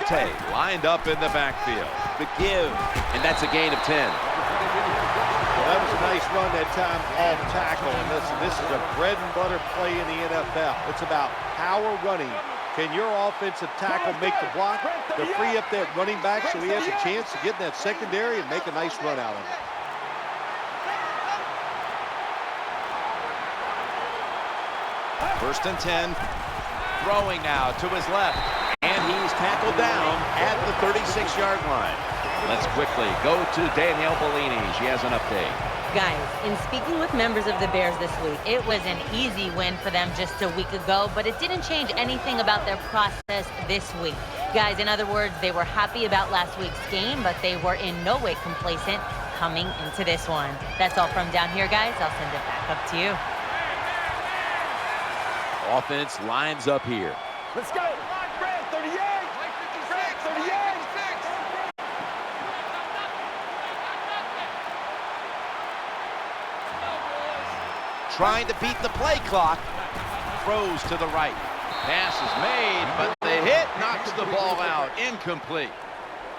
Forte lined up in the backfield. The give, and that's a gain of 10. Well, that was a nice run that time off tackle. And listen, this is a bread and butter play in the NFL. It's about power running. Can your offensive tackle make the block to free up that running back so he has a chance to get in that secondary and make a nice run out of it? First and 10. Throwing now to his left. And he's tackled down at the 36-yard line. Let's quickly go to Danielle Bellini. She has an update. Guys, in speaking with members of the Bears this week, it was an easy win for them just a week ago, but it didn't change anything about their process this week. Guys, in other words, they were happy about last week's game, but they were in no way complacent coming into this one. That's all from down here, guys. I'll send it back up to you. Offense lines up here. Let's go. 38. 38. Trying to beat the play clock. Throws to the right. Pass is made, but the hit knocks the ball out. Incomplete.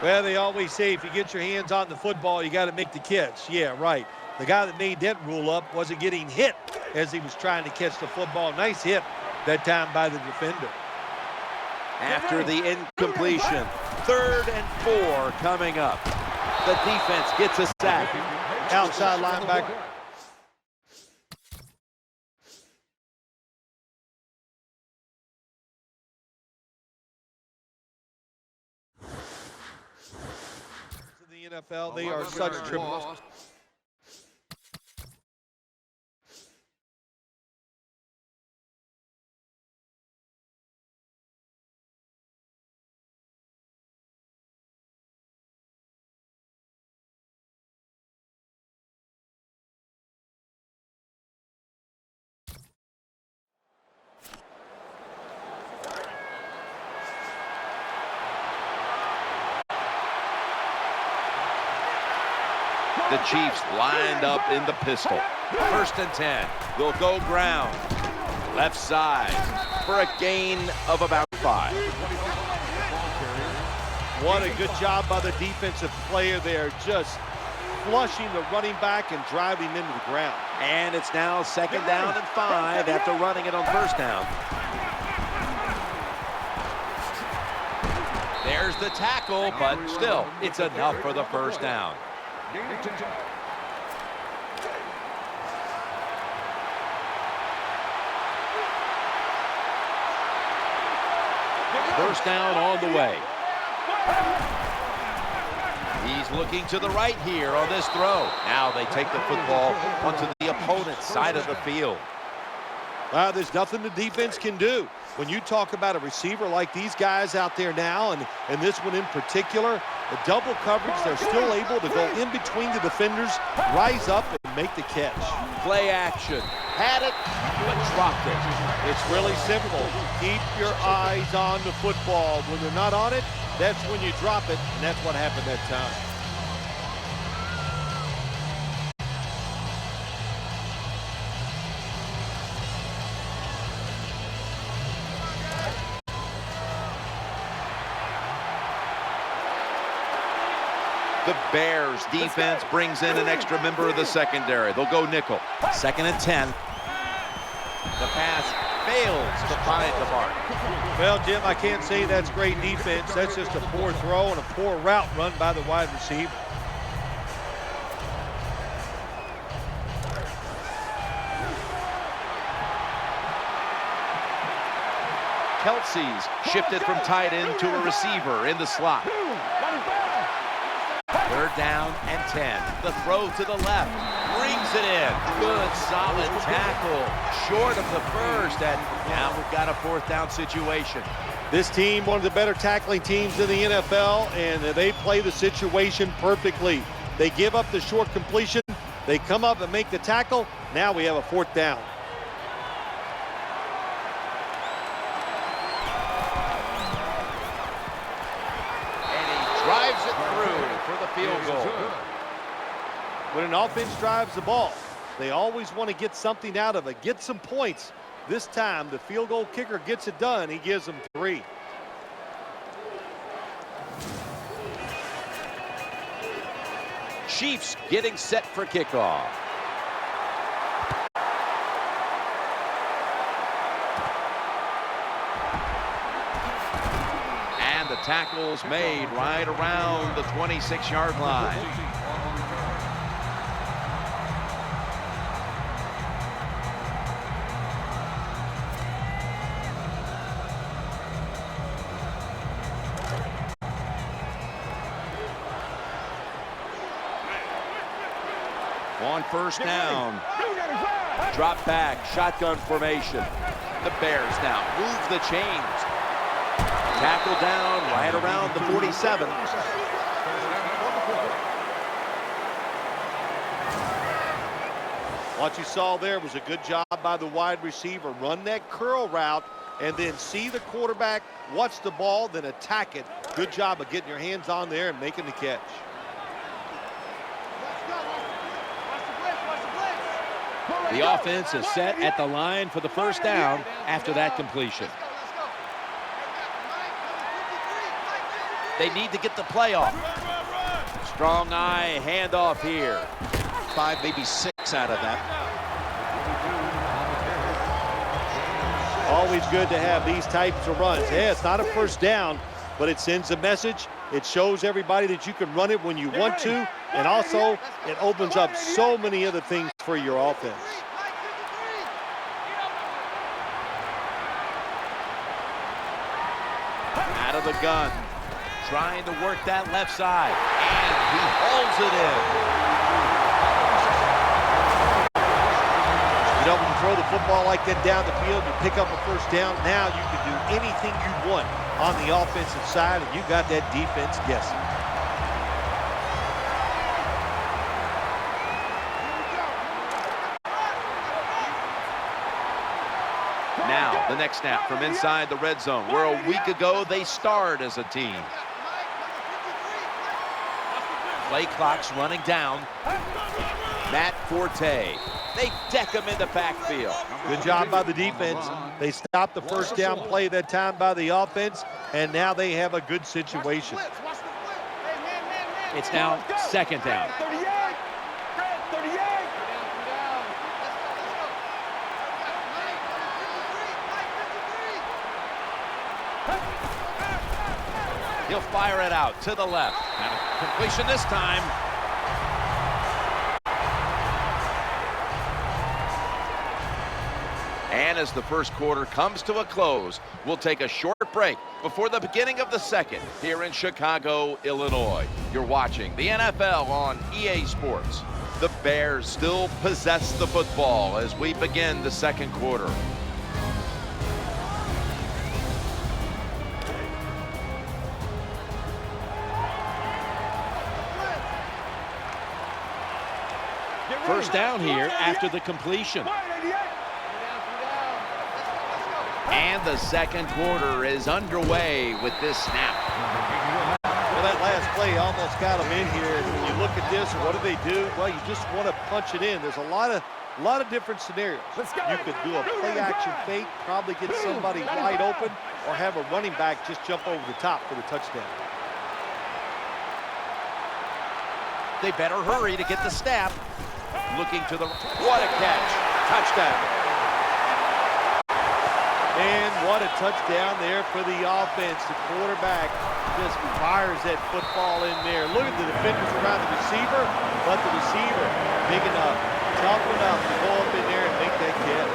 Well, they always say if you get your hands on the football, you got to make the catch. Yeah, right. The guy that made that rule up wasn't getting hit as he was trying to catch the football. Nice hit that time by the defender. After the incompletion, 3rd and 4 coming up. The defense gets a sack. Outside linebacker. In the NFL, they are such triple. The Chiefs lined up in the pistol. First and 10. They'll go ground. Left side for a gain of about 5. What a good job by the defensive player there, just flushing the running back and driving him into the ground. And it's now 2nd down and 5 after running it on 1st down. There's the tackle, but still, it's enough for the 1st down. First down on the way. He's looking to the right here on this throw. Now they take the football onto the opponent's side of the field. There's nothing the defense can do. When you talk about a receiver like these guys out there now, and this one in particular, the double coverage, they're still able to go in between the defenders, rise up, and make the catch. Play action. Had it, but dropped it. It's really simple. Keep your eyes on the football. When they're not on it, that's when you drop it, and that's what happened that time. The Bears defense brings in an extra member of the secondary. They'll go nickel. 2nd and 10. The pass fails to find the mark. Well, Jim, I can't say that's great defense. That's just a poor throw and a poor route run by the wide receiver. Kelsey's shifted from tight end to a receiver in the slot. 3rd down and 10. The throw to the left. Brings it in. Good, solid tackle. Short of the 1st, and now we've got a 4th down situation. This team, one of the better tackling teams in the NFL, and they play the situation perfectly. They give up the short completion. They come up and make the tackle. Now we have a 4th down. Drives it through for the field goal. When an offense drives the ball, they always want to get something out of it, get some points. This time, the field goal kicker gets it done. He gives them 3. Chiefs getting set for kickoff. And the tackle's made right around the 26-yard line. On first down, drop back, shotgun formation. The Bears now move the chains. Tackle down right around the 47. What you saw there was a good job by the wide receiver. Run that curl route and then see the quarterback, watch the ball, then attack it. Good job of getting your hands on there and making the catch. The offense is set at the line for the first down after that completion. They need to get the play off. Strong eye handoff here. 5, maybe 6 out of that. Always good to have these types of runs. Yeah, it's not a first down, but it sends a message. It shows everybody that you can run it when you want to, and also it opens up so many other things for your offense. Out of the gun, trying to work that left side, and he hauls it in. You know, when you throw the football like that down the field, you pick up a first down, now you can do anything you want on the offensive side, and you got that defense guessing. Now, the next snap from inside the red zone, where a week ago they starred as a team. Play clock's running down. Matt Forte. They deck him in the backfield. Good job by the defense. They stopped the first down play that time by the offense, and now they have a good situation. It's now second down. 38. 38. He'll fire it out to the left. And a completion this time. And as the first quarter comes to a close, we'll take a short break before the beginning of the second here in Chicago, Illinois. You're watching the NFL on EA Sports. The Bears still possess the football as we begin the second quarter. First down here after the completion. And the second quarter is underway with this snap. Well, that last play almost got them in here. And when you look at this, what do they do? Well, you just want to punch it in. There's a lot of different scenarios. You could do a play-action fake, probably get somebody wide open, or have a running back just jump over the top for the touchdown. They better hurry to get the snap. Looking to the... What a catch. Touchdown. And what a touchdown there for the offense. The quarterback just fires that football in there. Look at the defenders around the receiver, but the receiver big enough, tough enough to go up in there and make that catch.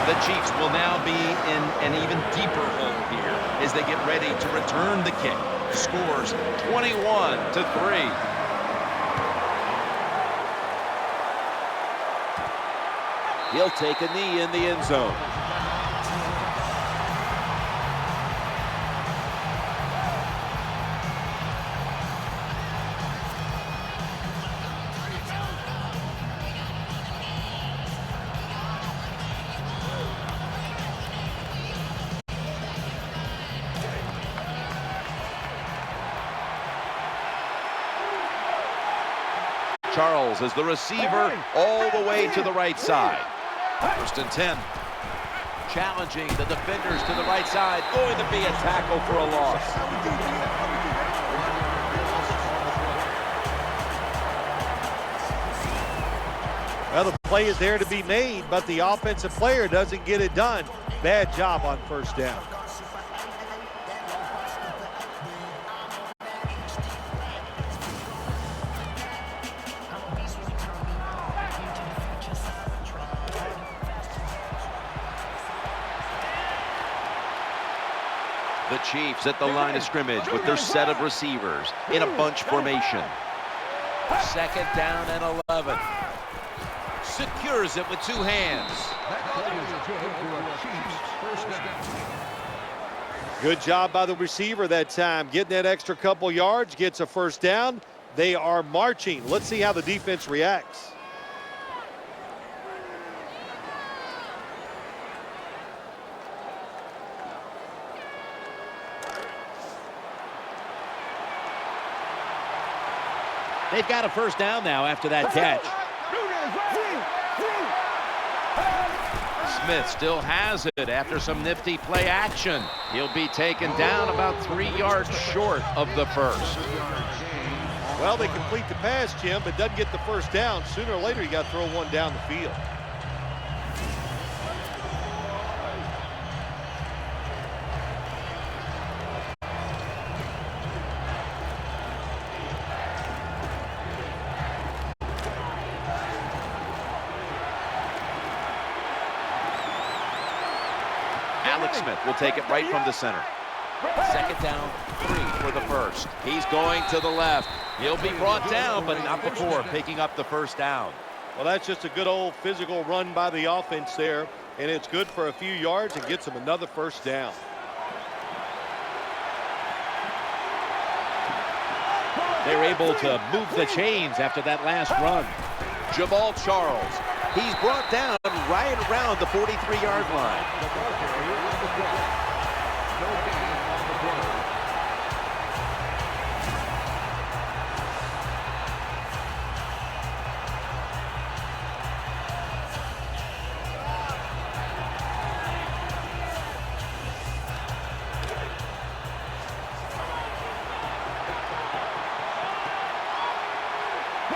The Chiefs will now be in an even deeper hole here as they get ready to return the kick. Scores 21-3. He'll take a knee in the end zone. Charles is the receiver all the way to the right side. First and 10. Challenging the defenders to the right side. Going to be a tackle for a loss. Well, the play is there to be made, but the offensive player doesn't get it done. Bad job on first down. The Chiefs at the line of scrimmage with their set of receivers in a bunch formation. Second down and 11. Secures it with two hands. Good job by the receiver that time. Getting that extra couple yards, gets a first down. They are marching. Let's see how the defense reacts. They've got a first down now after that catch. Smith still has it after some nifty play action. He'll be taken down about 3 yards short of the first. Well, they complete the pass, Jim, but doesn't get the first down. Sooner or later, you got to throw one down the field. Smith will take it right from the center. Second down, 3 for the first. He's going to the left. He'll be brought down, but not before picking up the first down. Well, that's just a good old physical run by the offense there, and it's good for a few yards and gets them another first down. They're able to move the chains after that last run. Jamal Charles. He's brought down right around the 43-yard line.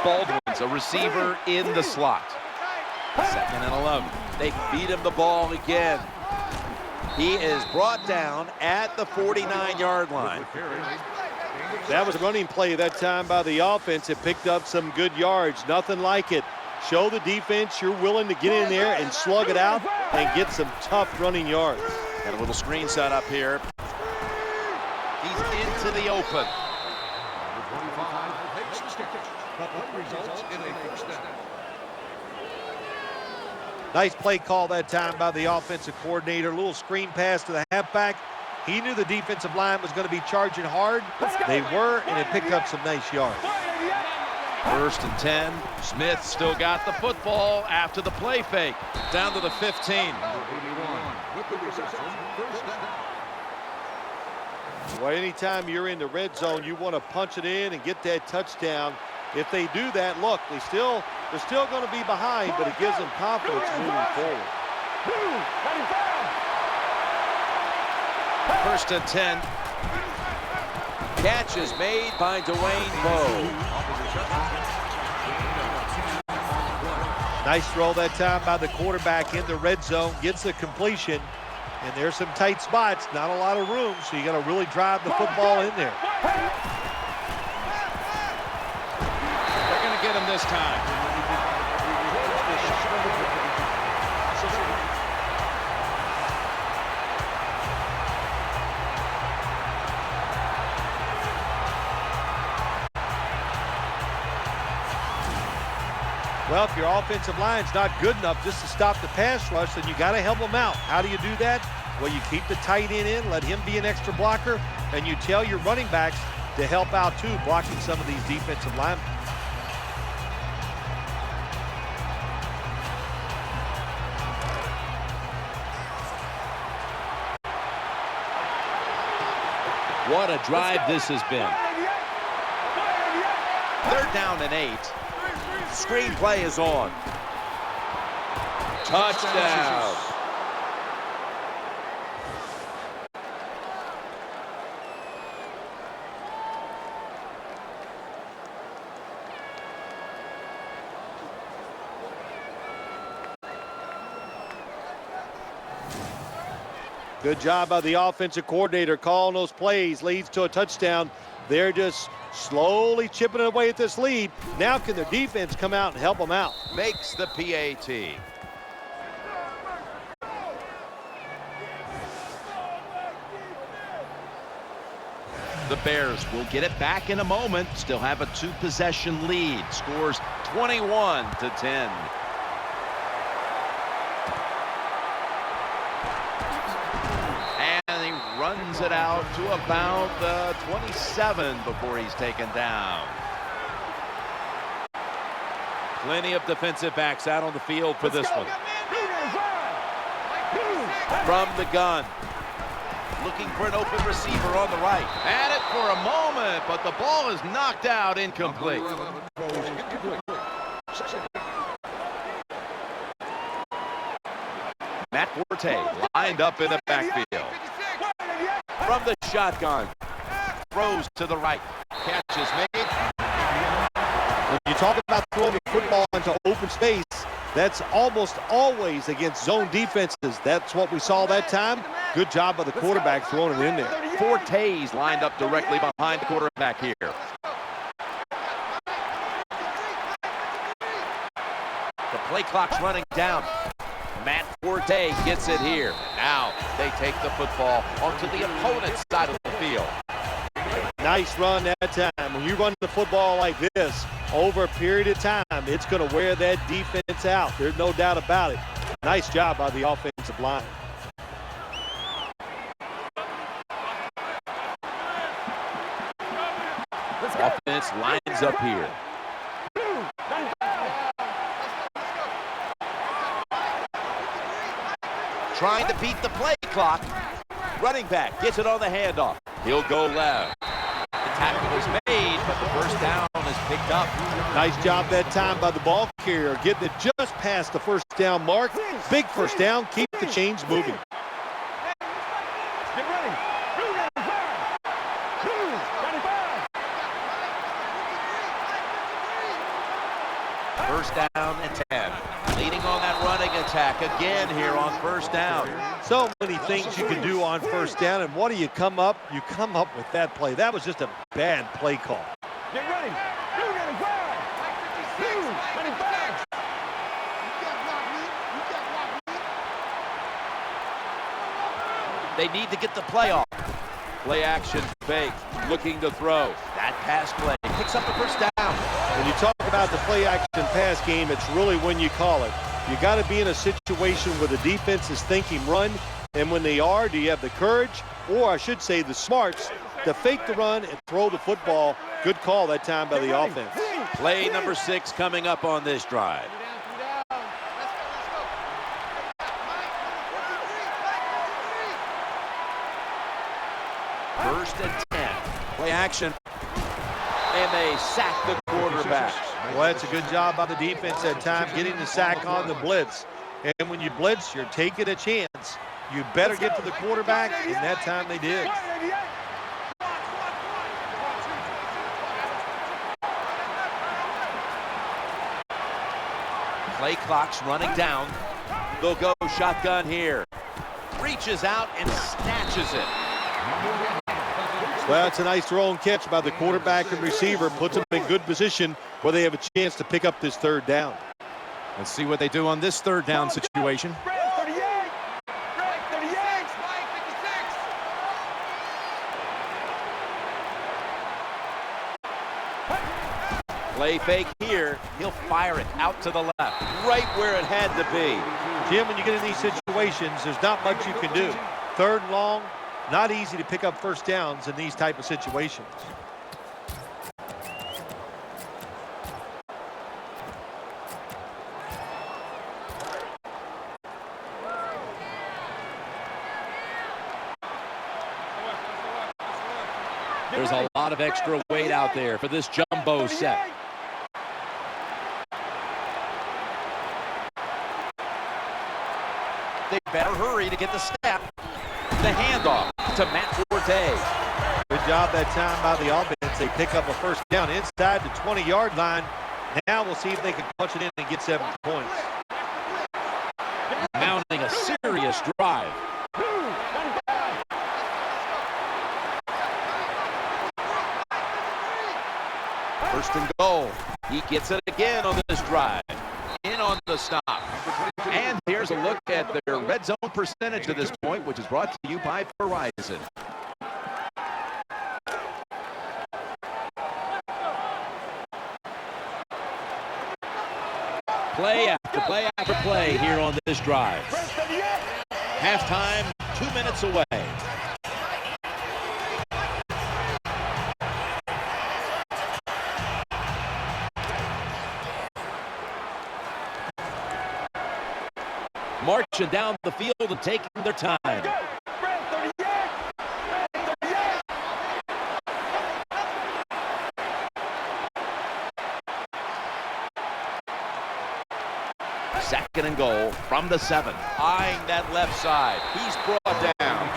Baldwin's a receiver in the slot. Second and 11. They feed him the ball again. He is brought down at the 49-yard line. That was a running play that time by the offense. It picked up some good yards. Nothing like it. Show the defense you're willing to get in there and slug it out and get some tough running yards. Got a little screen set up here. He's into the open. Nice play call that time by the offensive coordinator. A little screen pass to the halfback. He knew the defensive line was going to be charging hard. They were, and it picked up some nice yards. First and 10. Smith still got the football after the play fake. Down to the 15. Well, anytime you're in the red zone, you want to punch it in and get that touchdown. If they do that, look, they're still going to be behind, but it gives them confidence moving forward. First and 10. Catch is made by Dwayne Bowe. Nice throw that time by the quarterback in the red zone. Gets the completion, and there's some tight spots. Not a lot of room, so you got to really drive the football in there. They're going to get him this time. Well, if your offensive line's not good enough just to stop the pass rush, then you got to help them out. How do you do that? Well, you keep the tight end in, let him be an extra blocker, and you tell your running backs to help out too, blocking some of these defensive linemen. What a drive this has been. They're down and 8. Screenplay is on. Touchdown. Good job by the offensive coordinator calling those plays. Leads to a touchdown. They're just slowly chipping away at this lead. Now can their defense come out and help them out? Makes the PAT. The Bears will get it back in a moment. Still have a 2-possession lead. Scores 21-10. And he runs it out to about the 27 before he's taken down. Plenty of defensive backs out on the field for this one. From the gun. Looking for an open receiver on the right. At it for a moment, but the ball is knocked out, incomplete. Matt Forte lined up in the backfield. From the shotgun. Throws to the right. Catch is made. When you talk about throwing the football into open space, that's almost always against zone defenses. That's what we saw that time. Good job by the quarterback throwing it in there. Forte's lined up directly behind the quarterback here. The play clock's running down. Matt Forte gets it here. Now they take the football onto the opponent's side of the field. Nice run that time. When you run the football like this over a period of time, it's going to wear that defense out. There's no doubt about it. Nice job by the offensive line. Offense lines up here. Trying to beat the play clock. Running back gets it on the handoff. He'll go left. The tackle is made, but the first down is picked up. Nice job that time by the ball carrier, getting it just past the first down mark. Big first down, keep the chains moving. First down and 10. Leading on that running attack again here on first down. So many things you can do on first down, and what do you come up? You come up with that play. That was just a bad play call. Get ready. They need to get the play off. Play action fake, looking to throw. That pass play picks up the first down. When you talk about the play action pass game, it's really when you call it. You got to be in a situation where the defense is thinking run, and when they are, do you have the courage, or I should say the smarts, to fake the run and throw the football? Good call that time by the offense. Play number 6 coming up on this drive. First and 10. Play action. And they sack the quarterback. Well, that's a good job by the defense that time, getting the sack on the blitz. And when you blitz, you're taking a chance. You better get to the quarterback, and that time they did. Play clock's running down. They'll go shotgun here. Reaches out and snatches it. Well, it's a nice throw and catch by the quarterback and receiver. Puts them in good position where they have a chance to pick up this third down. Let's see what they do on this third down situation. Play fake here. He'll fire it out to the left, right where it had to be. Jim, when you get in these situations, there's not much you can do. Third and long, not easy to pick up first downs in these type of situations. There's a lot of extra weight out there for this jumbo set. They better hurry to get the snap. The handoff to Matt Forte. Good job that time by the offense. They pick up a first down inside the 20-yard line. Now we'll see if they can punch it in and get 7 points. Mounting a serious drive. First and goal. He gets it again on this drive. In on the stop. And here's a look at their red zone percentage at this point, which is brought to you by Verizon. Play after play here on this drive. Halftime, 2 minutes away. Marching down the field and taking their time. Second and goal from the 7. Eyeing that left side. He's brought down.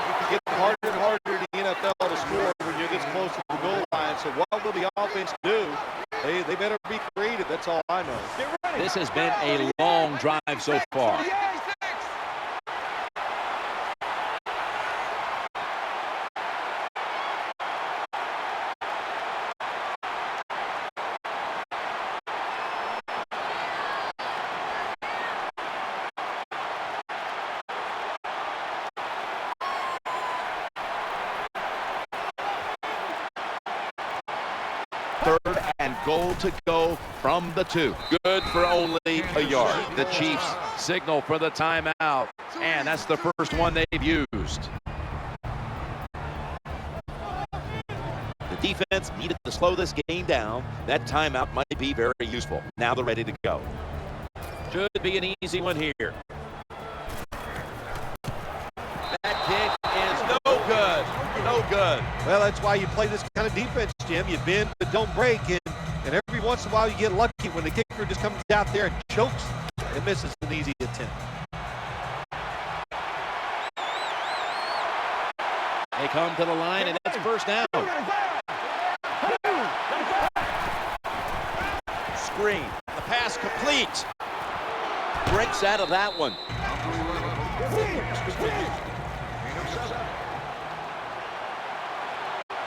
It's getting harder and harder in the NFL to score when you're this close to the goal line. So what will the offense do? They better be creative. That's all I know. This has been a long drive so far. Third and goal to go from the 2. Good for only a yard. The Chiefs signal for the timeout, and that's the first one they've used. The defense needed to slow this game down. That timeout might be very useful. Now they're ready to go. Should be an easy one here. That kick is no good. No good. Well, that's why you play this kind of defense, Jim. You bend but don't break, and every once in a while you get lucky when the kicker just comes out there and chokes and misses an easy attempt. They come to the line, and that's first down. Screen. The pass complete. Breaks out of that one.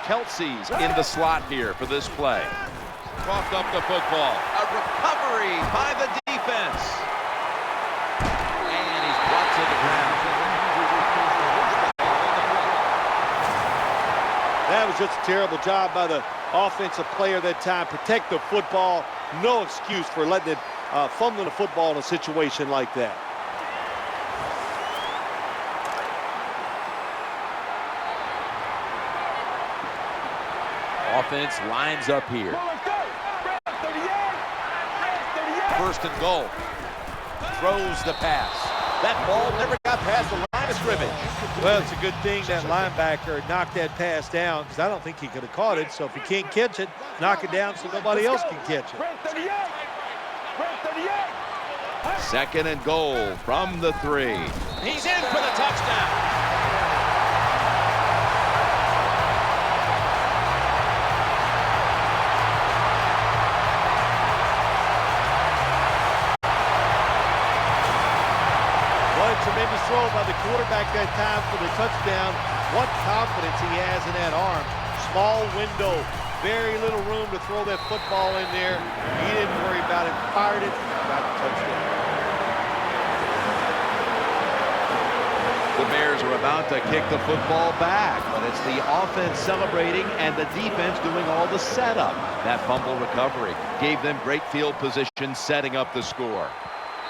Kelsey's in the slot here for this play. Coughed up the football. A recovery by the defense. And he's brought to the ground. That was just a terrible job by the offensive player that time. Protect the football. No excuse for letting it fumbling the football in a situation like that. Offense lines up here. First and goal. Throws the pass. That ball never got past the line of scrimmage. Well, it's a good thing that linebacker knocked that pass down, because I don't think he could have caught it. So if he can't catch it, knock it down so nobody else can catch it. Second and goal from the 3. He's in for the touchdown. Tremendous throw by the quarterback that time for the touchdown. What confidence he has in that arm. Small window, very little room to throw that football in there. He didn't worry about it, fired it, got the touchdown. The Bears are about to kick the football back, but it's the offense celebrating and the defense doing all the setup. That fumble recovery gave them great field position, setting up the score.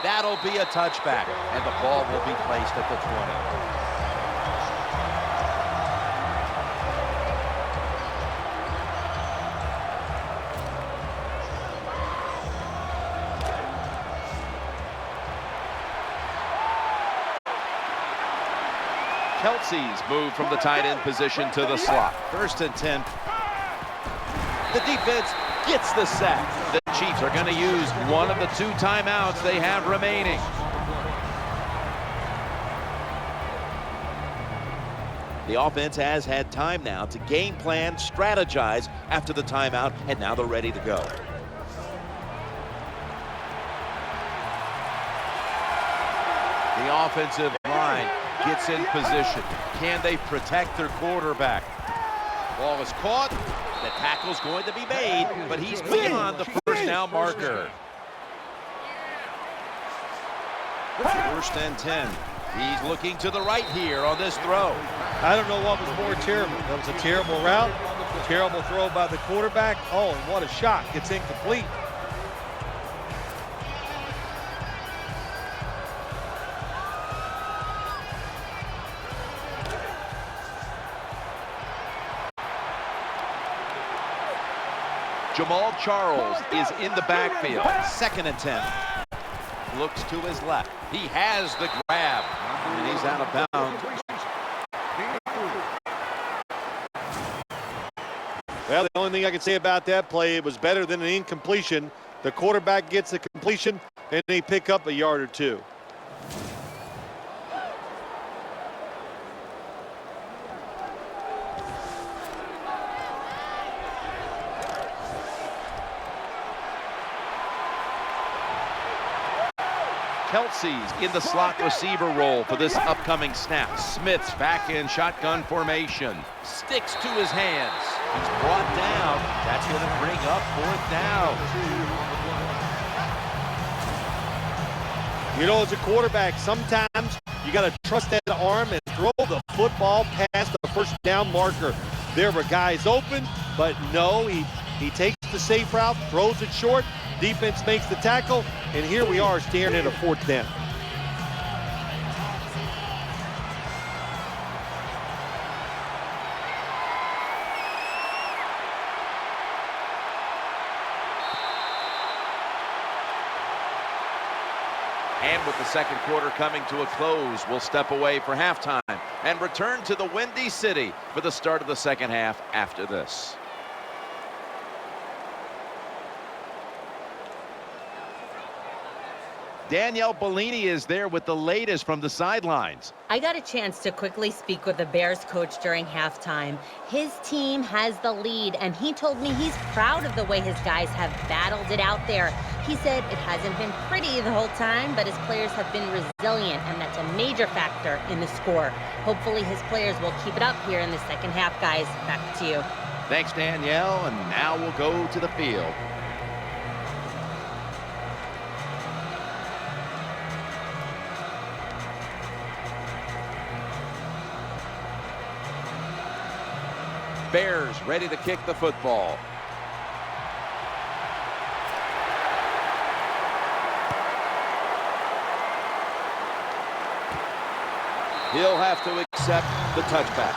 That'll be a touchback, and the ball will be placed at the 20. Kelsey's moved from the tight end position to the slot. First and 10. The defense gets the sack. The Chiefs are going to use one of the 2 timeouts they have remaining. The offense has had time now to game plan, strategize after the timeout, and now they're ready to go. The offensive line gets in position. Can they protect their quarterback? Ball is caught. The tackle's going to be made, but he's beyond the first down marker. First and 10. He's looking to the right here on this throw. I don't know what was more terrible. That was a terrible route, a terrible throw by the quarterback. Oh, and what a shot. It's incomplete. Jamal Charles is in the backfield. Second and 10. Looks to his left. He has the grab, and he's out of bounds. Well, the only thing I can say about that play, it was better than an incompletion. The quarterback gets the completion, and they pick up a yard or two. Kelsey's in the slot receiver role for this upcoming snap. Smith's back in shotgun formation. Sticks to his hands. He's brought down. That's going to bring up fourth down. You know, as a quarterback, sometimes you got to trust that arm and throw the football past the first down marker. There were guys open, but no, he takes the safe route, throws it short. Defense makes the tackle, and here we are staring at a fourth down. And with the second quarter coming to a close, we'll step away for halftime and return to the Windy City for the start of the second half after this. Danielle Bellini is there with the latest from the sidelines. I got a chance to quickly speak with the Bears coach during halftime. His team has the lead, and he told me he's proud of the way his guys have battled it out there. He said it hasn't been pretty the whole time, but his players have been resilient, and that's a major factor in the score. Hopefully his players will keep it up here in the second half, guys. Back to you. Thanks, Danielle, and now we'll go to the field. Bears ready to kick the football. He'll have to accept the touchback.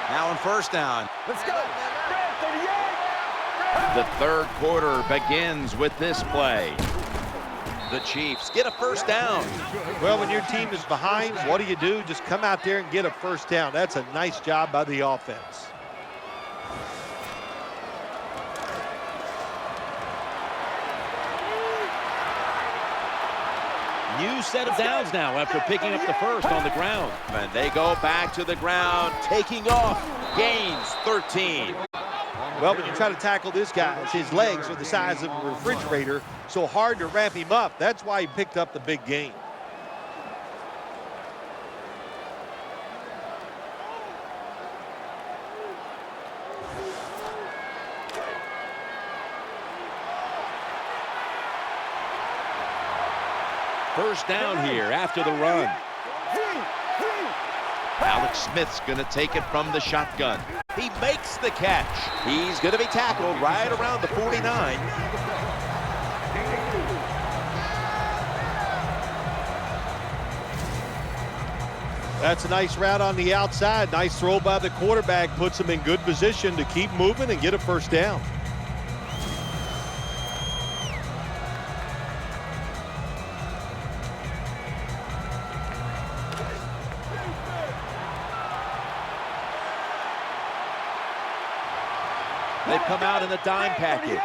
Now on first down. Let's go. 38. The third quarter begins with this play. The Chiefs get a first down. Well, when your team is behind, what do? Just come out there and get a first down. That's a nice job by the offense. New set of downs now after picking up the first on the ground. And they go back to the ground, taking off. Gains 13. Well, when you try to tackle this guy, his legs are the size of a refrigerator, so hard to wrap him up. That's why he picked up the big gain. First down here after the run. Alex Smith's going to take it from the shotgun. He makes the catch. He's going to be tackled right around the 49. That's a nice route on the outside. Nice throw by the quarterback. Puts him in good position to keep moving and get a first down. They've come out in the dime package.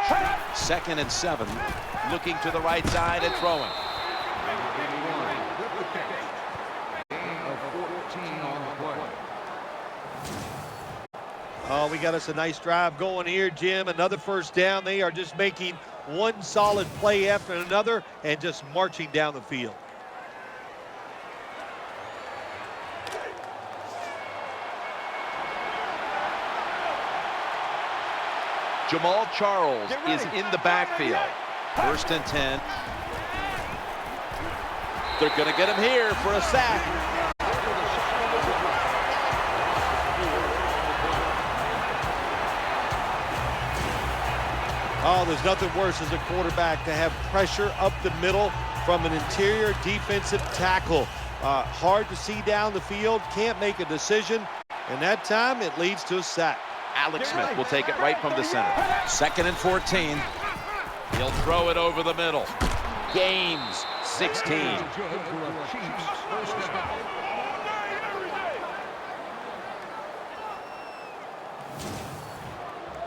2nd and 7. Looking to the right side and throwing. Oh, we got us a nice drive going here, Jim. Another first down. They are just making one solid play after another and just marching down the field. Jamal Charles is in the backfield. 1st and 10. They're going to get him here for a sack. Oh, there's nothing worse as a quarterback to have pressure up the middle from an interior defensive tackle. Hard to see down the field, can't make a decision, and that time it leads to a sack. Alex Smith will take it right from the center. 2nd and 14. He'll throw it over the middle. Gains 16.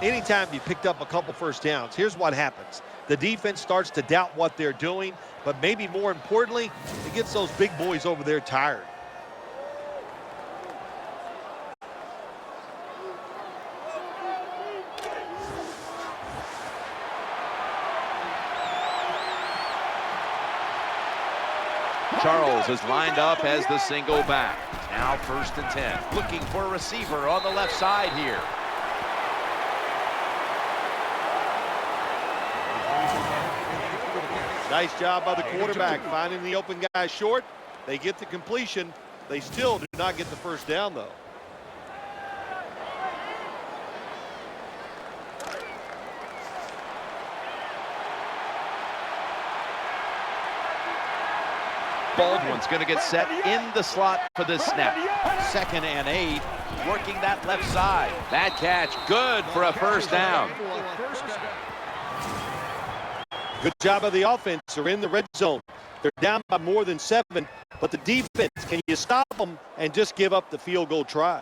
Anytime you picked up a couple first downs, here's what happens. The defense starts to doubt what they're doing, but maybe more importantly, it gets those big boys over there tired. Charles is lined up as the single back. Now 1st and 10. Looking for a receiver on the left side here. Nice job by the quarterback finding the open guy short. They get the completion. They still do not get the first down, though. Baldwin's going to get set in the slot for this snap. 2nd and 8. Working that left side. Bad catch. Good for a first down. Good job of the offense. They're in the red zone. They're down by more than 7, but the defense, can you stop them and just give up the field goal try?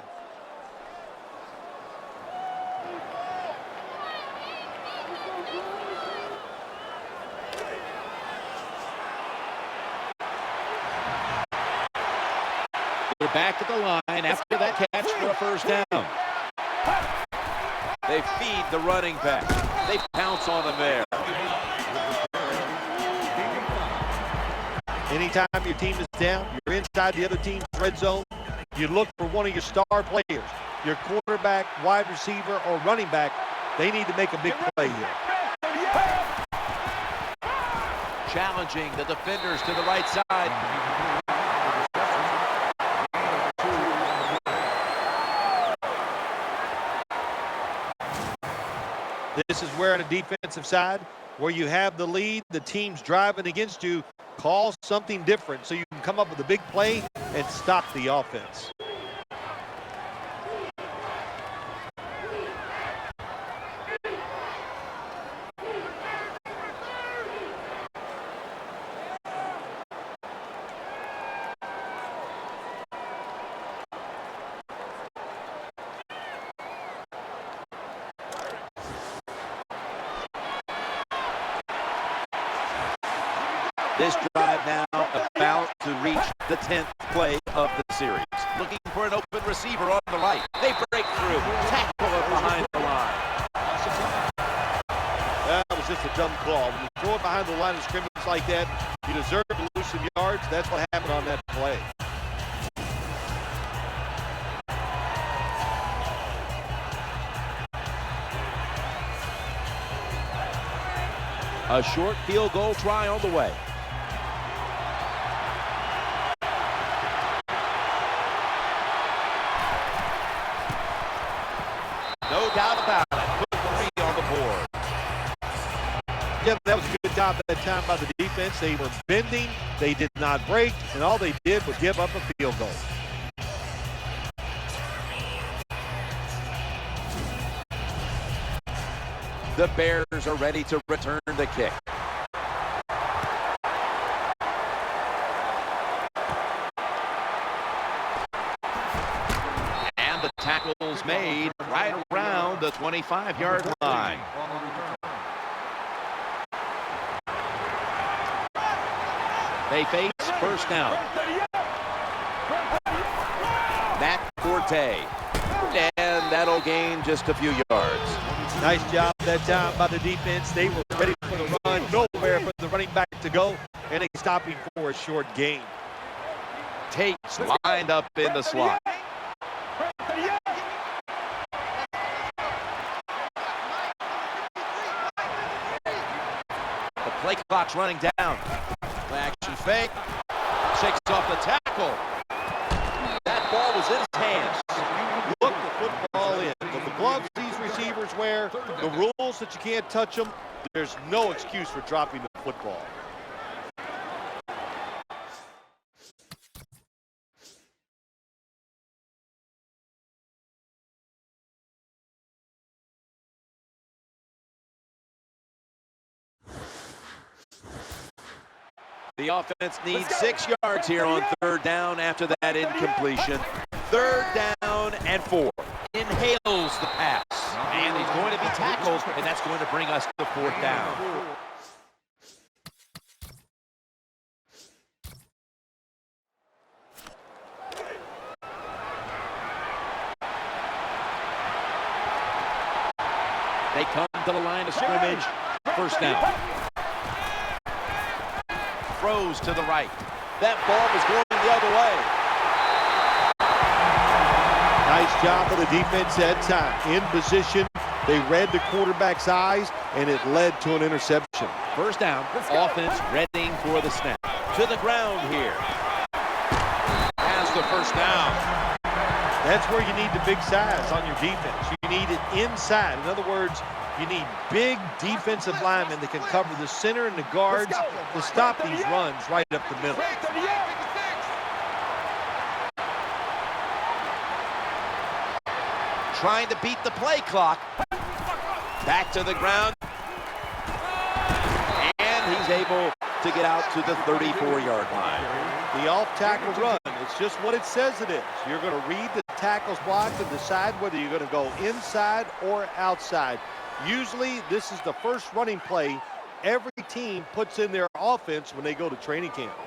They're back at the line after that catch for a first down. They feed the running back. They pounce on them there. Anytime your team is down, you're inside the other team's red zone, you look for one of your star players, your quarterback, wide receiver, or running back. They need to make a big play here. Challenging the defenders to the right side. This is where on a defensive side, where you have the lead, the team's driving against you, call something different so you can come up with a big play and stop the offense. This drive now about to reach the 10th play of the series. Looking for an open receiver on the right. They break through. Tackle it behind the line. That was just a dumb call. When you throw it behind the line of scrimmage like that, you deserve to lose some yards. That's what happened on that play. A short field goal try on the way. No doubt about it. Put 3 on the board. Yeah, that was a good job that time by the defense. They were bending, they did not break, and all they did was give up a field goal. The Bears are ready to return the kick. And the tackle's made right around the 25-yard line. They face first down. Matt Forte. And that'll It'll gain just a few yards. Nice job that time by the defense. They were ready for the run. Nowhere for the running back to go. And a stopping for a short gain. Tate's lined up in the slot. The play clock's running down. Play action fake. Shakes off the tackle. That ball was in his hands. Look the football in. With the gloves these receivers wear, the rules that you can't touch them, there's no excuse for dropping the football. The offense needs 6 yards here on third down after that incompletion. Third down and 4. Inhales the pass. And he's going to be tackled, and that's going to bring us to fourth down. They come to the line of scrimmage. First down. Throws to the right. That ball was going the other way. Nice job of the defense that time. In position, they read the quarterback's eyes, and it led to an interception. First down, offense readying for the snap. To the ground here. Has the first down. That's where you need the big size on your defense. You need it inside. In other words, you need big defensive linemen that can cover the center and the guards to stop these runs right up the middle. Trying to beat the play clock. Back to the ground. And he's able to get out to the 34-yard line. The off-tackle run, it's just what it says it is. You're going to read the tackle's block and decide whether you're going to go inside or outside. Usually, this is the first running play every team puts in their offense when they go to training camp.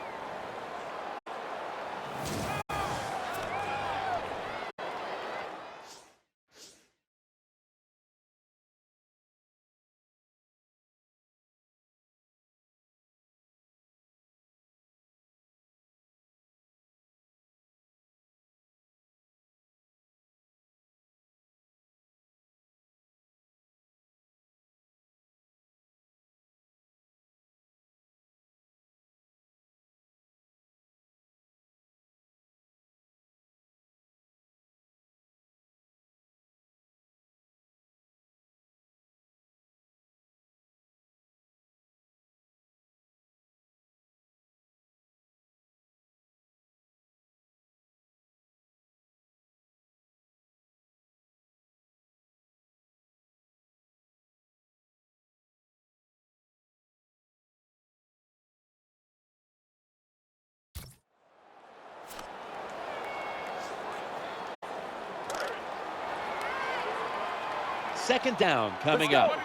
Second down coming up. Out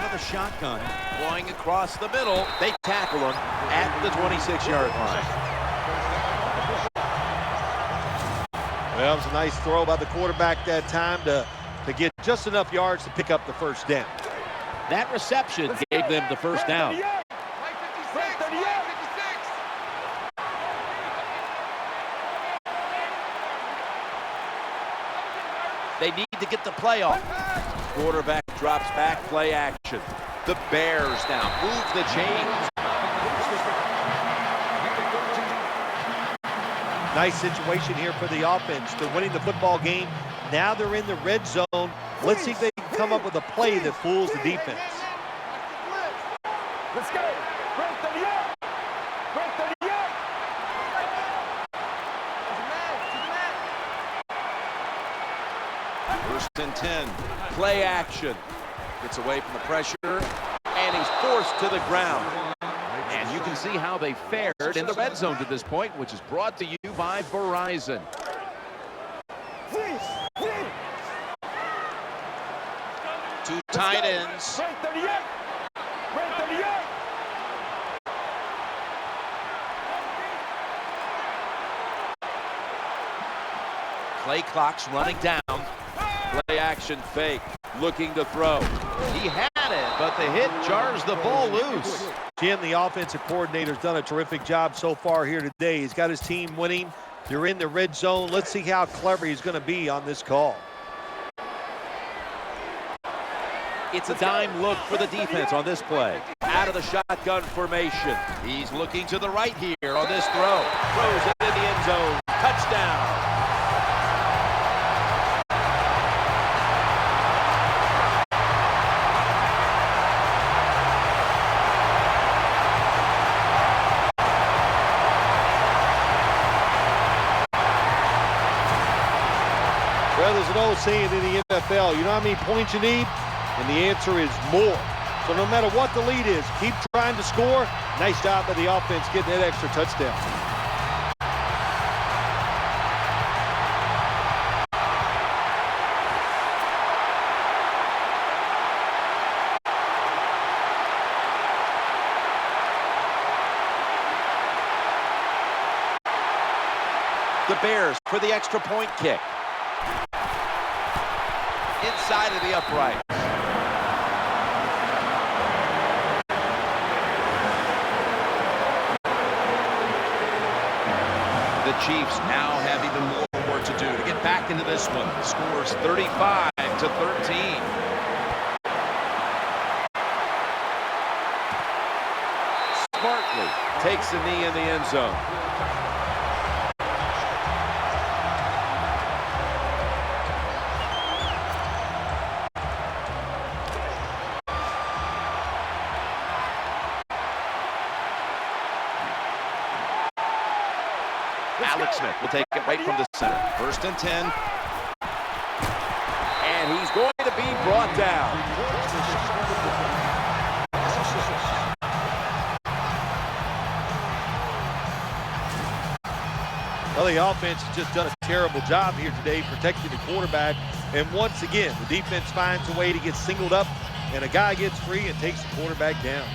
of the shotgun, going across the middle. They tackle him at the 26-yard line. Well, it was a nice throw by the quarterback that time to get just enough yards to pick up the first down. That reception gave them the first down. They need to get the play off. Quarterback drops back, play action. The Bears now move the chains. Nice situation here for the offense. They're winning the football game. Now they're in the red zone. Let's see if they can come up with a play that fools the defense. Let's go. Break 38. Break 38. First and 10. Play action. Gets away from the pressure, and he's forced to the ground. And you can see how they fared in the red zone to this point, which is brought to you by Verizon. Two tight ends. Play clock's running down. Play action fake. Looking to throw. He had it, but the hit jars the ball loose. Jim, the offensive coordinator's done a terrific job so far here today. He's got his team winning. They're in the red zone. Let's see how clever he's going to be on this call. It's a dime look for the defense on this play. Out of the shotgun formation. He's looking to the right here on this throw. Throws it in the end zone. Touchdown. Well, there's an old saying in the NFL, you know how many points you need? And the answer is more. So no matter what the lead is, keep trying to score. Nice job by the offense getting that extra touchdown. The Bears for the extra point kick. Inside of the upright. The Chiefs now have even more work to do to get back into this one. The score is 35-13. Smartly takes a knee in the end zone. Alex Smith will take it right from the center. 1st and 10. And he's going to be brought down. Well, the offense has just done a terrible job here today protecting the quarterback. And once again, the defense finds a way to get singled up, and a guy gets free and takes the quarterback down.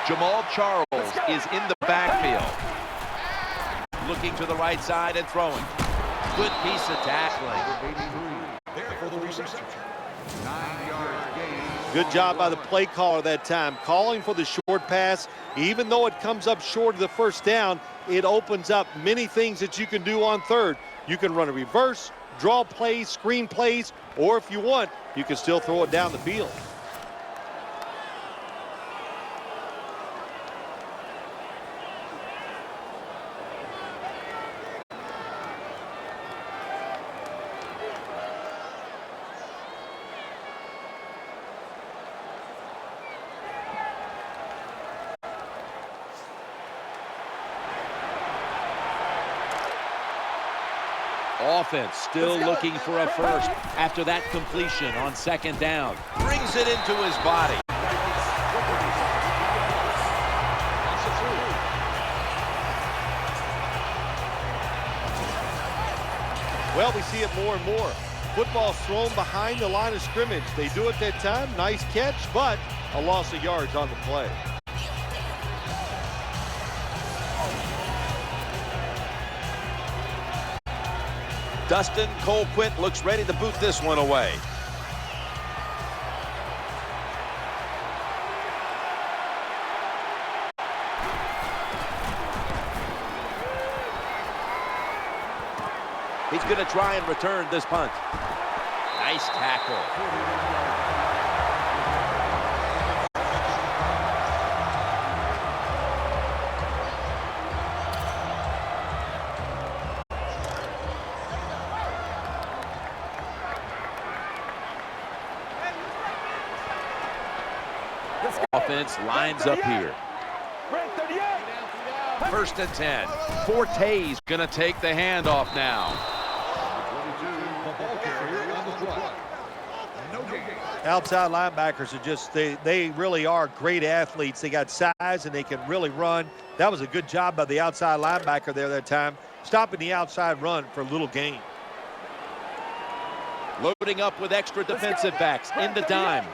Jamal Charles is in the backfield. Looking to the right side and throwing. Good piece of tackling. There for the reception. 9-yard gain. Good job by the play caller that time, calling for the short pass. Even though it comes up short of the first down, it opens up many things that you can do on third. You can run a reverse, draw plays, screen plays, or if you want, you can still throw it down the field. Offense still looking for a first after that completion on second down. Brings it into his body. Well, we see it more and more. Football's thrown behind the line of scrimmage. They do it that time. Nice catch, but a loss of yards on the play. Dustin Colquitt looks ready to boot this one away. He's going to try and return this punt. Nice tackle. Offense lines up here. First and 10. Forte's going to take the handoff now. Outside linebackers are just, they really are great athletes. They got size and they can really run. That was a good job by the outside linebacker there that time, stopping the outside run for a little gain. Loading up with extra defensive backs in the dime.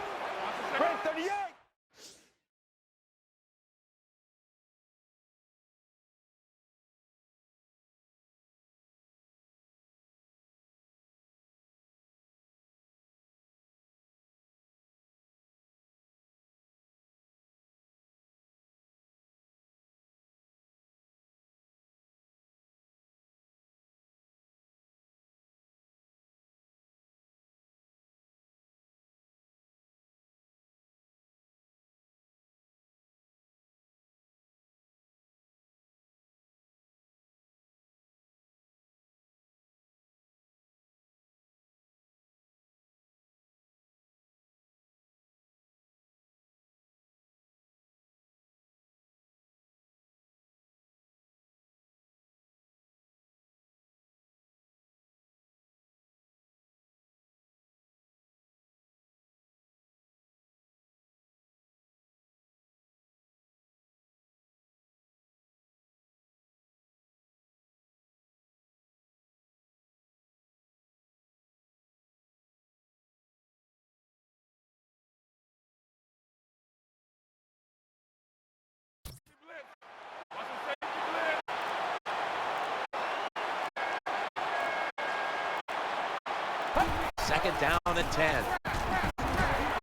Second down and 10.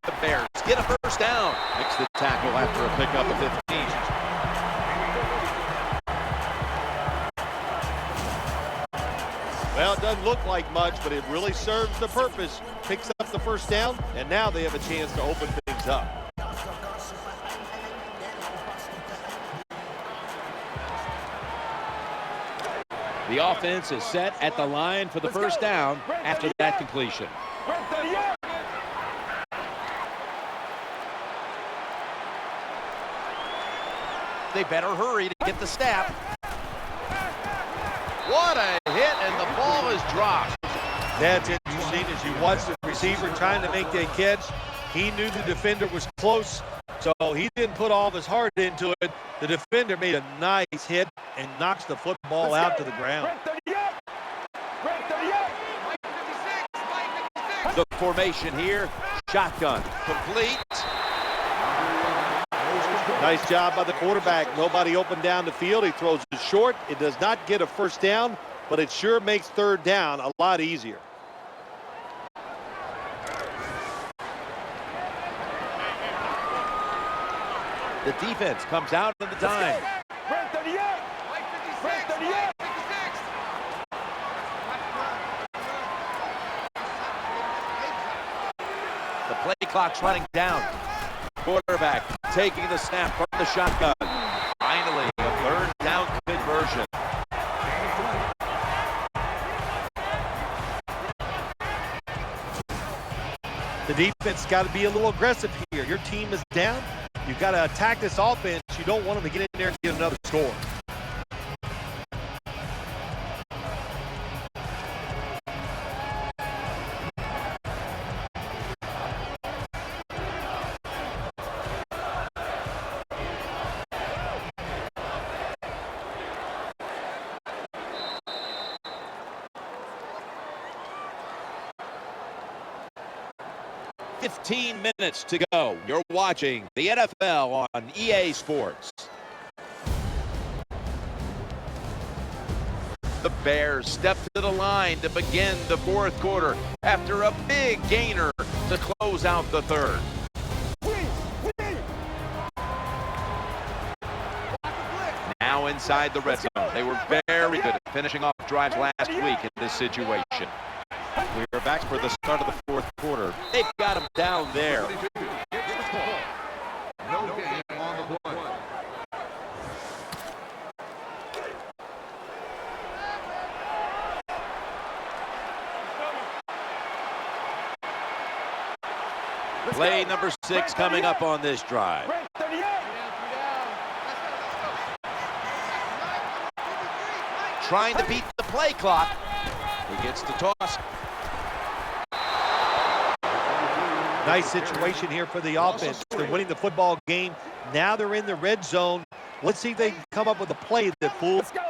The Bears get a first down. Makes the tackle after a pickup of 15. Well, it doesn't look like much, but it really serves the purpose. Picks up the first down, and now they have a chance to open things up. The offense is set at the line for the first down after that completion. They better hurry to get the snap. What a hit, and the ball is dropped. That's interesting as you watch the receiver trying to make that catch. He knew the defender was close, so he didn't put all of his heart into it. The defender made a nice hit and knocks the football out to the ground. The formation here, shotgun, complete. Nice job by the quarterback. Nobody open down the field. He throws it short. It does not get a first down, but it sure makes third down a lot easier. The defense comes out in the dime. Red 38. Red 38. The play clock's running down. Quarterback taking the snap from the shotgun. Finally, a third down conversion. The defense got to be a little aggressive here. Your team is down. You've got to attack this offense. You don't want them to get in there and get another score. Minutes to go. You're watching the NFL on EA Sports. The Bears step to the line to begin the fourth quarter after a big gainer to close out the third. Now inside the red zone. They were very good at finishing off drives last week in this situation. We're back for the start of the fourth quarter. They've got him down there. No game on the play. Play number 6 coming up on this drive. Trying to beat the play clock. He gets the toss. Nice situation here for the offense. They're winning the football game. Now they're in the red zone. Let's see if they can come up with a play that fools. Let's go.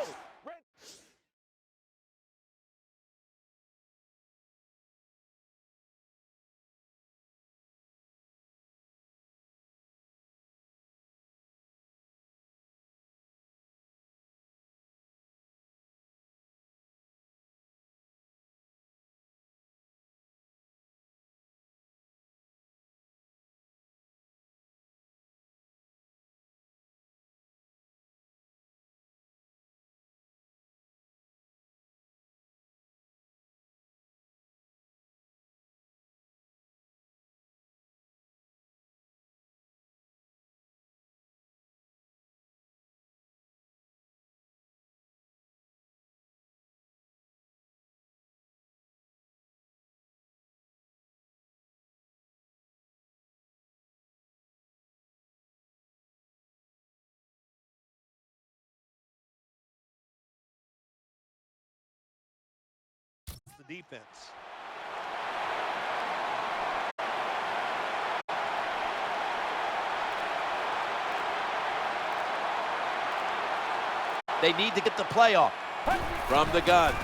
The defense. They need to get the play off. From the gun.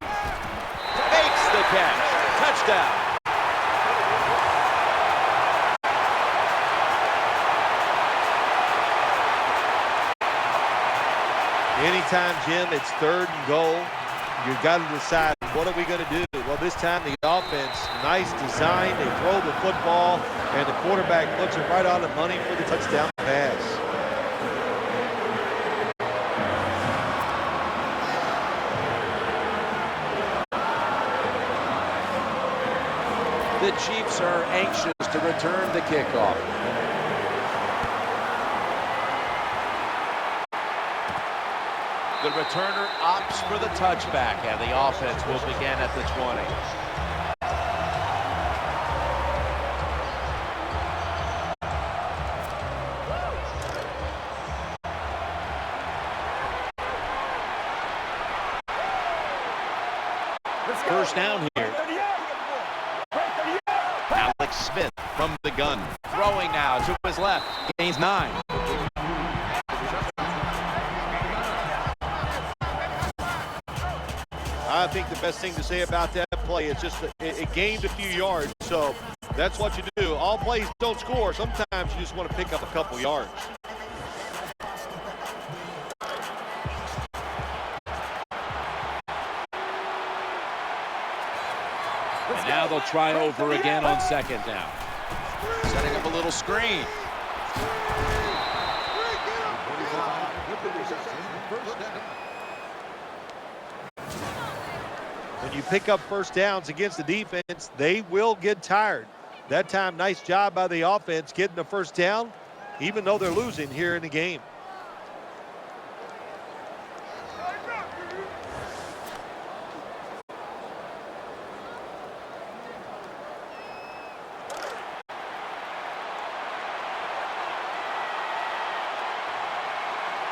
Makes the catch. Touchdown. Anytime, Jim, it's third and goal. You've got to decide, what are we going to do? Well, this time the offense, nice design. They throw the football, and the quarterback puts it right on the money for the touchdown pass. The Chiefs are anxious to return the kickoff. The returner opts for the touchback, and the offense will begin at the 20. First down here. Alex Smith from the gun. Throwing now to his left. Gains 9. I think the best thing to say about that play is just that it gained a few yards, so that's what you do. All plays don't score. Sometimes you just want to pick up a couple yards. And now they'll try over again on second down. Setting up a little screen. When you pick up first downs against the defense, they will get tired. That time, nice job by the offense getting the first down, even though they're losing here in the game.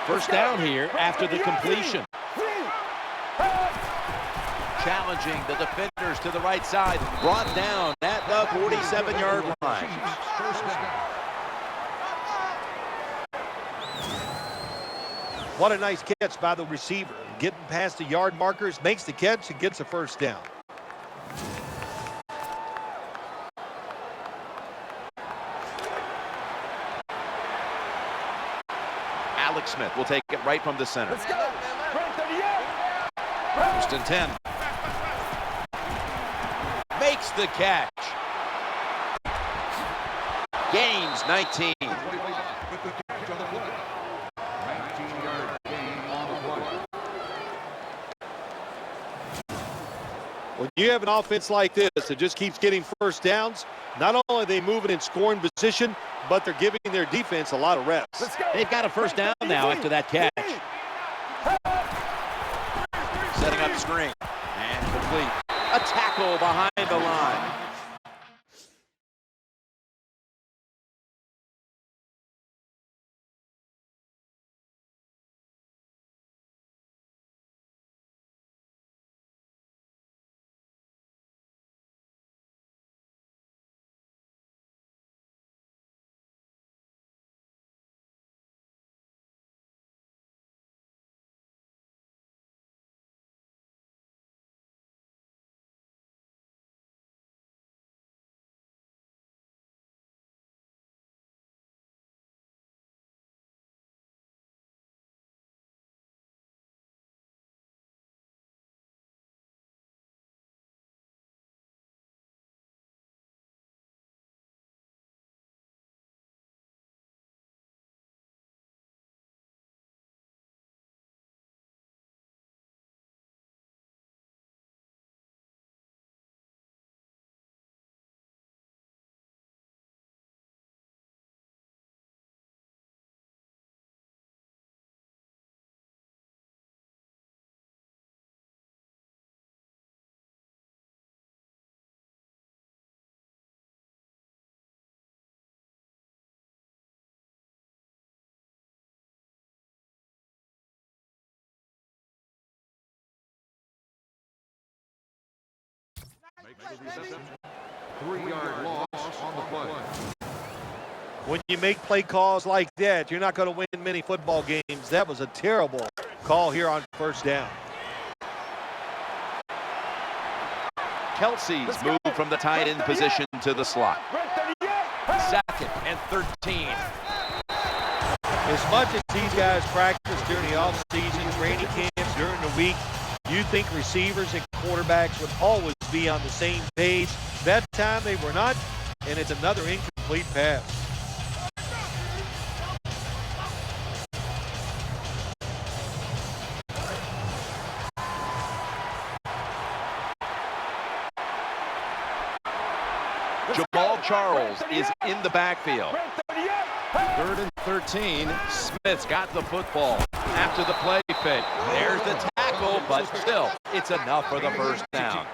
First down here after the completion. Challenging the defenders to the right side. Brought down at the 47-yard line. What a nice catch by the receiver. Getting past the yard markers, makes the catch and gets a first down. Alex Smith will take it right from the center. Let's go. First and 10. Makes the catch. Gains 19. When you have an offense like this that just keeps getting first downs, not only are they moving in scoring position, but they're giving their defense a lot of reps. They've got a first down now after that catch. Setting up screen. And complete. A tackle behind the line. Makes the reception. 3-yard loss on the play. When you make play calls like that, you're not going to win many football games. That was a terrible call here on first down. Kelsey's moved from the tight end position to the slot. Second and 13. As much as these guys practice during the offseason, training camps, during the week, you think receivers and quarterbacks would always be on the same page. That time they were not, and it's another incomplete pass. Jamal Charles is in the backfield. 3rd and 13. Smith's got the football. After the play fake, there's the tackle, but still, it's enough for the first down.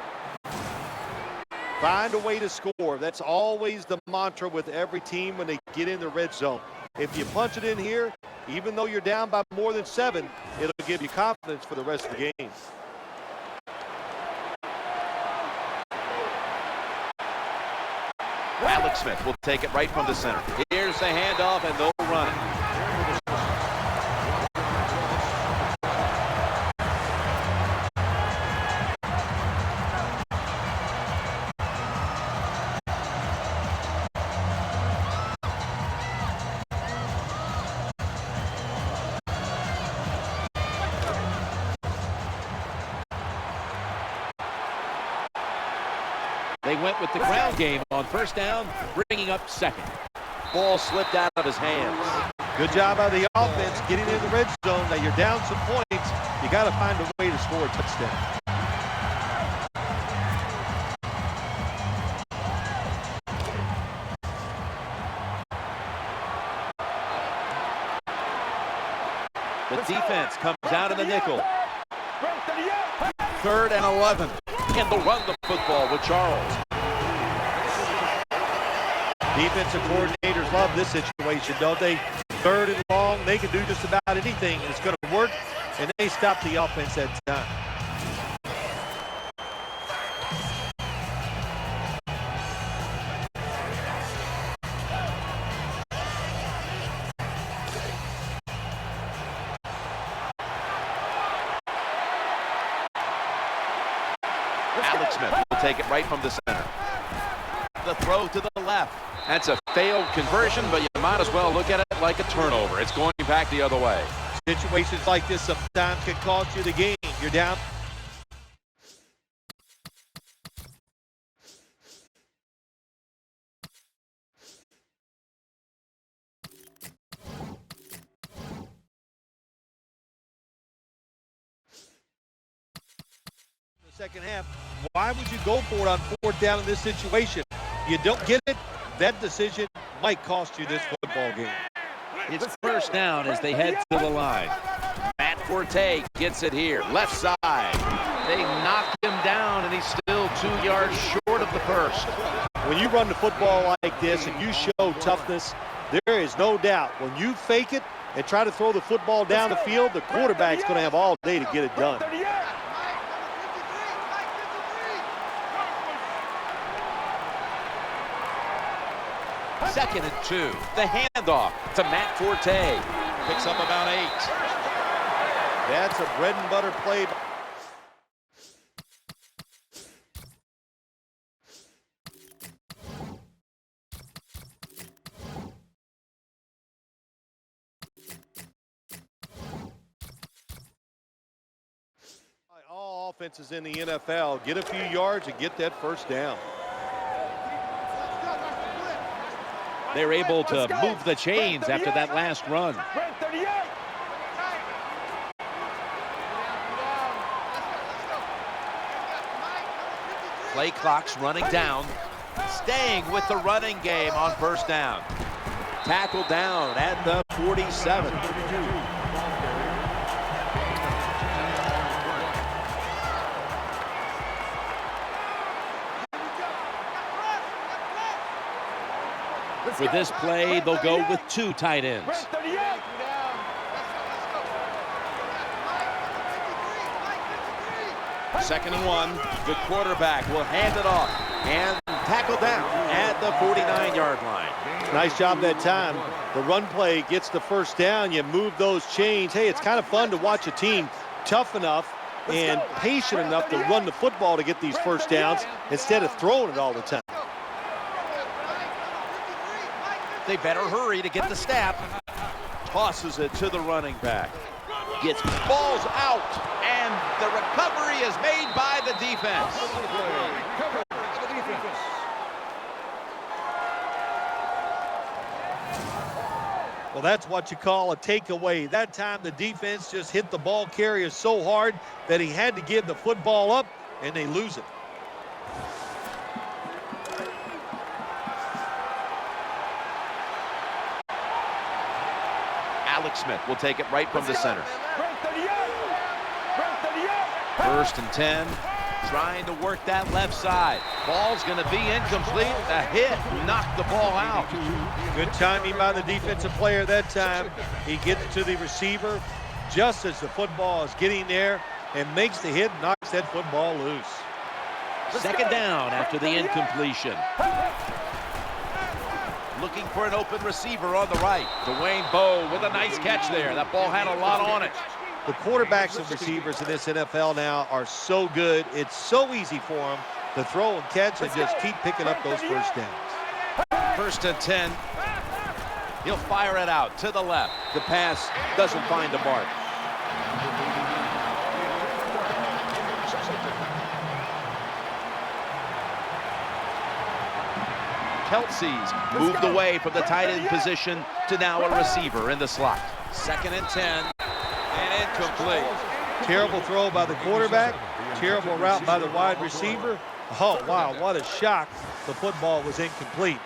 Find a way to score. That's always the mantra with every team when they get in the red zone. If you punch it in here, even though you're down by more than 7, it'll give you confidence for the rest of the game. Alex Smith will take it right from the center. Here's the handoff, and they'll run it. They went with the ground game on first down, bringing up second. Ball slipped out of his hands. Good job by the offense getting in the red zone. Now you're down some points. You got to find a way to score a touchdown. The defense comes out in the nickel. 3rd and 11. And they'll run the football with Charles. Defensive coordinators love this situation, don't they? 3rd and long, they can do just about anything, and it's going to work, and they stop the offense that time. Alex Smith will take it right from the center. The throw to the left. That's a failed conversion, but you might as well look at it like a turnover. It's going back the other way. Situations like this sometimes can cost you the game. You're down. Second half, why would you go for it on 4th down in this situation? You don't get it, that decision might cost you this football game. It's first down as they head to the line. Matt Forte gets it here, left side. They knocked him down, and he's still 2 yards short of the first. When you run the football like this and you show toughness, there is no doubt when you fake it and try to throw the football down the field, the quarterback's going to have all day to get it done. 2nd and 2. The handoff to Matt Forte. Picks up about 8. That's a bread and butter play. All offenses in the NFL get a few yards and get that first down. They're able to move the chains after that last run. Play clock's running down. Staying with the running game on first down. Tackle down at the 47. For this play, they'll go with 2 tight ends. 2nd and 1. The quarterback will hand it off and tackle down at the 49-yard line. Nice job that time. The run play gets the first down. You move those chains. Hey, it's kind of fun to watch a team tough enough and patient enough to run the football to get these first downs instead of throwing it all the time. They better hurry to get the snap. Tosses it to the running back. Gets balls out, and the recovery is made by the defense. Well, that's what you call a takeaway. That time the defense just hit the ball carrier so hard that he had to give the football up, and they lose it. Alex Smith will take it right from the center. 1st and 10. Trying to work that left side. Ball's going to be incomplete. A hit knocked the ball out. Good timing by the defensive player that time. He gets to the receiver just as the football is getting there and makes the hit, knocks that football loose. 2nd down after the incompletion. Looking for an open receiver on the right. Dwayne Bowe with a nice catch there. That ball had a lot on it. The quarterbacks and receivers in this NFL now are so good. It's so easy for them to throw and catch and just keep picking up those first downs. 1st and 10. He'll fire it out to the left. The pass doesn't find a mark. Kelsey's moved away from the tight end position to now a receiver in the slot. 2nd and 10, and incomplete. Terrible throw by the quarterback. Terrible route by the wide receiver. Oh, wow, what a shock. The football was incomplete.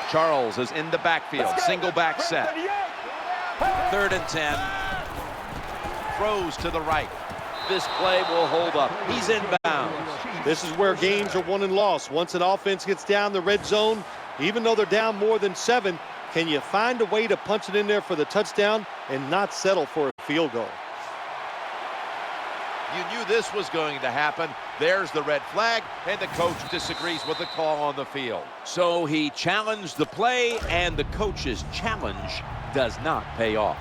Charles is in the backfield, single back set. 3rd and 10. Throws to the right. This play will hold up. He's inbounds. This is where games are won and lost. Once an offense gets down the red zone, even though they're down more than 7, can you find a way to punch it in there for the touchdown and not settle for a field goal? You knew this was going to happen. There's the red flag, and the coach disagrees with the call on the field. So he challenged the play, and the coach's challenge does not pay off.